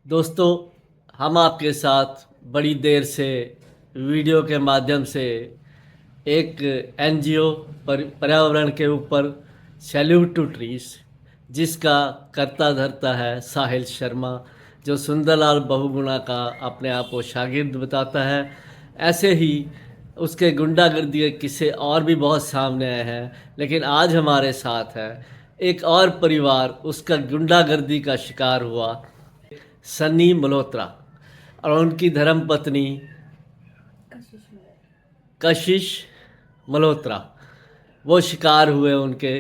दोस्तों, हम आपके साथ बड़ी देर से वीडियो के माध्यम से एक एनजीओ पर्यावरण के ऊपर सैल्यूट टू ट्रीज जिसका कर्ता धर्ता है साहिल शर्मा, जो सुंदरलाल बहुगुणा का अपने आप को शागिर्द बताता है। ऐसे ही उसके गुंडागर्दी के किस्से और भी बहुत सामने आए हैं, लेकिन आज हमारे साथ है एक और परिवार उसका गुंडागर्दी का शिकार हुआ, सन्नी मल्होत्रा और उनकी धर्मपत्नी कशिश मल्होत्रा। वो शिकार हुए उनके।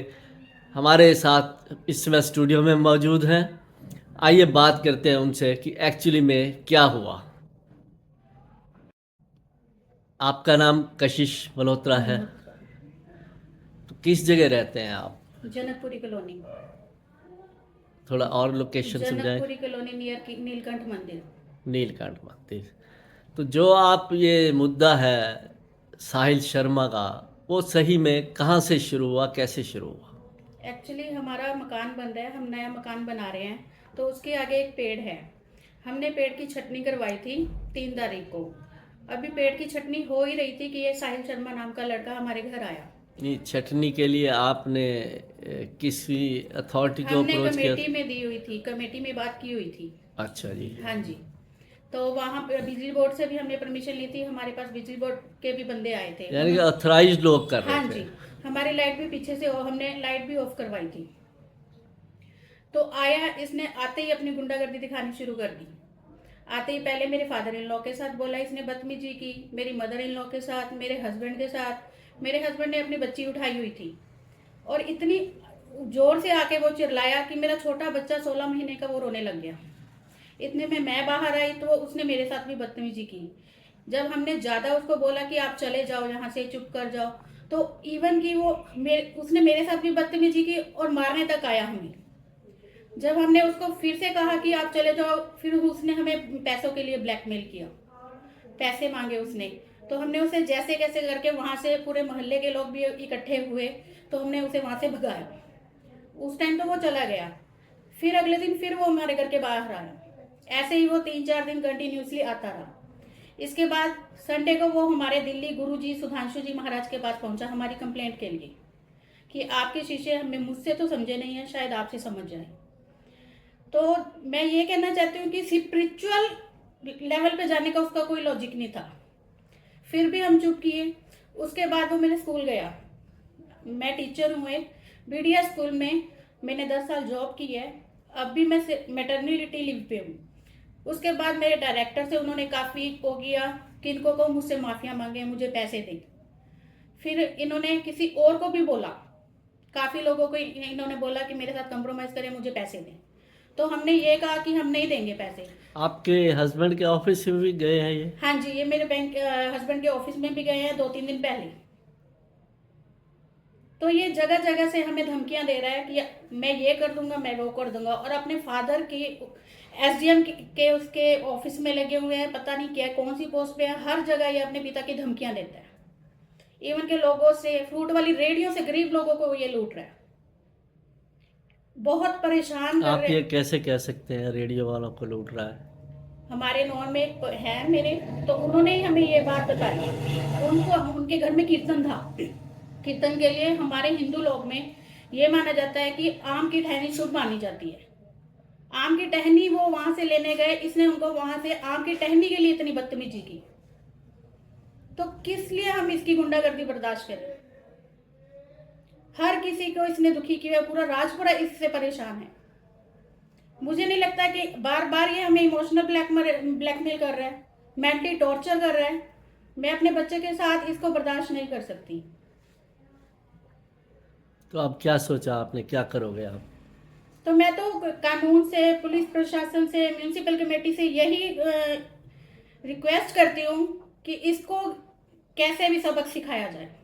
हमारे साथ इस समय स्टूडियो में मौजूद हैं। आइए बात करते हैं उनसे कि एक्चुअली में क्या हुआ। आपका नाम कशिश मल्होत्रा है, तो किस जगह रहते हैं आप? जनकपुरी कॉलोनी। थोड़ा और लोकेशन समझाएं। जनकपुरी कॉलोनी नियर नीलकंठ मंदिर। नीलकंठ मंदिर। तो जो आप ये मुद्दा है साहिल शर्मा का, वो सही में कहाँ से शुरू हुआ, कैसे शुरू हुआ? एक्चुअली हमारा मकान बन रहा है, हम नया मकान बना रहे हैं, तो उसके आगे एक पेड़ है। हमने पेड़ की छटनी करवाई थी 3 तारीख को। अभी पेड़ की छटनी हो ही रही थी कि ये साहिल शर्मा नाम का लड़का हमारे घर आया। नहीं, छटनी के लिए आपने किसी अथॉरिटी को हमने अप्रोच किया? कमेटी में दी हुई थी, कमेटी में बात की हुई थी। अच्छा जी। हाँ जी। तो वहाँ पे बिजली बोर्ड से भी हमने परमिशन ली थी, हमारे पास बिजली बोर्ड के भी बंदे आए थे। यानी कि ऑथराइज्ड लोग कर रहे हाँ थे। जी। हमारी लाइट भी पीछे से हमने लाइट भी ऑफ करवाई थी। तो आया, इसने आते ही अपनी गुंडागर्दी दिखानी शुरू कर दी। आते ही पहले मेरे फादर इन लॉ के साथ बोला, इसने बदतमीजी की, मेरी मदर इन लॉ के साथ, मेरे हस्बैंड के साथ। मेरे हस्बैंड ने अपनी बच्ची उठाई हुई थी और इतनी जोर से आके वो चिल्लाया कि मेरा छोटा बच्चा 16 महीने का वो रोने लग गया। इतने में मैं बाहर आई तो उसने मेरे साथ भी बदतमीजी की। जब हमने ज़्यादा उसको बोला कि आप चले जाओ यहाँ से, चुप कर जाओ, तो इवन कि वो उसने मेरे साथ भी बदतमीजी की और मारने तक आया हमें। जब हमने उसको फिर से कहा कि आप चले जाओ, फिर उसने हमें पैसों के लिए ब्लैकमेल किया। पैसे मांगे उसने, तो हमने उसे जैसे कैसे करके वहां से, पूरे मोहल्ले के लोग भी इकट्ठे हुए, तो हमने उसे वहां से भगाया। उस टाइम तो वो चला गया। फिर अगले दिन फिर वो हमारे घर के बाहर आया। ऐसे ही वो 3-4 दिन कंटिन्यूसली आता रहा। इसके बाद संडे को वो हमारे दिल्ली गुरुजी सुधांशु जी महाराज के पास पहुंचा हमारी कंप्लेंट के लिए कि आपके शिष्य हमें, मुझसे तो समझे नहीं है, शायद आपसे समझ जाए। तो मैं ये कहना चाहती हूँ कि स्पिरिचुअल लेवल पे जाने का उसका कोई लॉजिक नहीं था। फिर भी हम चुप किए। उसके बाद वो मेरे स्कूल गया। मैं टीचर हूँ एक बीडीएस स्कूल में, मैंने 10 साल जॉब की है। अब भी मैं मैटरनिटी लीव पे हूँ। उसके बाद मेरे डायरेक्टर से उन्होंने काफ़ी वो किया कि इनको को मुझसे माफिया मांगे, मुझे पैसे दे। फिर इन्होंने किसी और को भी बोला, काफ़ी लोगों को इन्होंने बोला कि मेरे साथ कंप्रोमाइज़ करें, मुझे पैसे दें। तो हमने ये कहा कि हम नहीं देंगे पैसे। आपके हस्बैंड के ऑफिस में भी गए हैं ये? हाँ जी, ये मेरे बैंक हस्बैंड के ऑफिस में भी गए हैं 2-3 दिन पहले। तो ये जगह जगह से हमें धमकियां दे रहा है कि मैं ये कर दूंगा, मैं वो कर दूंगा। और अपने फादर की एसडीएम के उसके ऑफिस में लगे हुए हैं, पता नहीं क्या कौन सी पोस्ट पे है। हर जगह ये अपने पिता की धमकियां देता है। इवन के लोगों से, फ्रूट वाली रेडियो से गरीब लोगों को ये लूट रहा है, बहुत परेशान कर आप रहे ये हैं। कैसे कह सकते हैं रेडियो वालों को लूट रहा है? हमारे नॉन में एक है मेरे, तो उन्होंने ही हमें ये बात बताई। उनको, उनके घर में कीर्तन था। कीर्तन के लिए हमारे हिंदू लोग में ये माना जाता है कि आम की टहनी शुभ मानी जाती है। आम की टहनी वो वहां से लेने गए, इसने उनको वहां से आम की टहनी के लिए इतनी बदतमीजी की। तो किस लिए हम इसकी गुंडागर्दी बर्दाश्त करें? हर किसी को इसने दुखी किया, पूरा राजपुरा इससे परेशान है। मुझे नहीं लगता कि बार बार ये हमें इमोशनल ब्लैकमेल कर रहा है, मेंटली टॉर्चर कर रहा है। मैं अपने बच्चे के साथ इसको बर्दाश्त नहीं कर सकती। तो अब क्या सोचा आपने, क्या करोगे आप? तो मैं तो कानून से, पुलिस प्रशासन से, म्यूनिसिपल कमेटी से यही रिक्वेस्ट करती हूँ कि इसको कैसे भी सबक सिखाया जाए।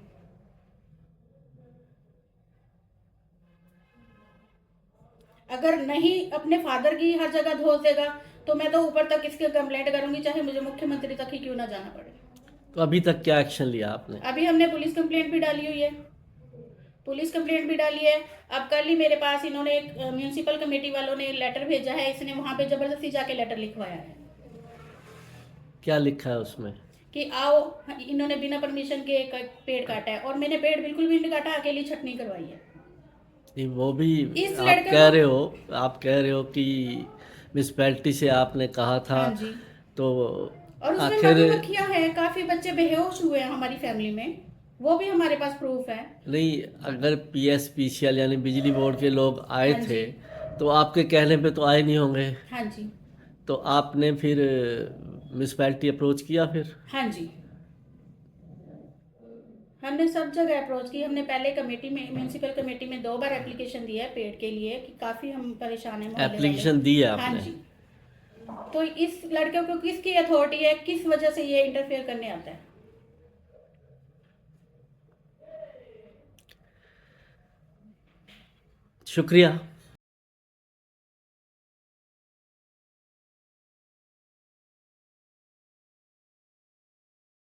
अगर नहीं अपने फादर की हर जगह धोस देगा, तो मैं तो ऊपर तक इसकी कंप्लेंट करूंगी, चाहे मुझे मुख्यमंत्री तक ही क्यों ना जाना पड़े। तो अभी तक क्या एक्शन लिया आपने? अभी हमने पुलिस कंप्लेंट भी डाली हुई है। पुलिस कंप्लेंट भी डाली है। अब कल ही मेरे पास इन्होंने एक म्यूनिसिपल कमेटी वालों ने लेटर भेजा है, इसने वहां पे जबरदस्ती जाके लेटर लिखवाया है क्या लिखा है उसमें? कि आओ, इन्होंने बिना परमिशन के एक पेड़ काटा है, और मैंने पेड़ बिल्कुल भी नहीं काटा, अकेली छटनी करवाई है। नहीं, वो भी इस आप लड़के कह को, रहे हो, आप कह रहे हो कि म्यूनसिपैलिटी से आपने कहा था, हाँ जी, तो और उसमें आखिर मधुमक्खियां हैं, काफी बच्चे बेहोश हुए हैं हमारी फैमिली में, वो भी हमारे पास प्रूफ है। नहीं, अगर पीएसपीसीएल यानी बिजली बोर्ड के लोग आए हाँ थे जी, तो आपके कहने पे तो आए नहीं होंगे, हाँ जी, तो आपने फिर म्यूनसिपैलिटी अप्रोच किया फिर? हाँ जी, हमने सब जगह अप्रोच की। हमने पहले कमेटी में, म्यूनिसिपल कमेटी में 2 बार एप्लीकेशन दिया है पेड़ के लिए कि काफ़ी हम परेशान हैं मोहल्ले वाले। एप्लीकेशन दी है हाँ आपने? जी। तो इस लड़के को किसकी अथॉरिटी है, किस वजह से ये इंटरफेयर करने आता है? शुक्रिया।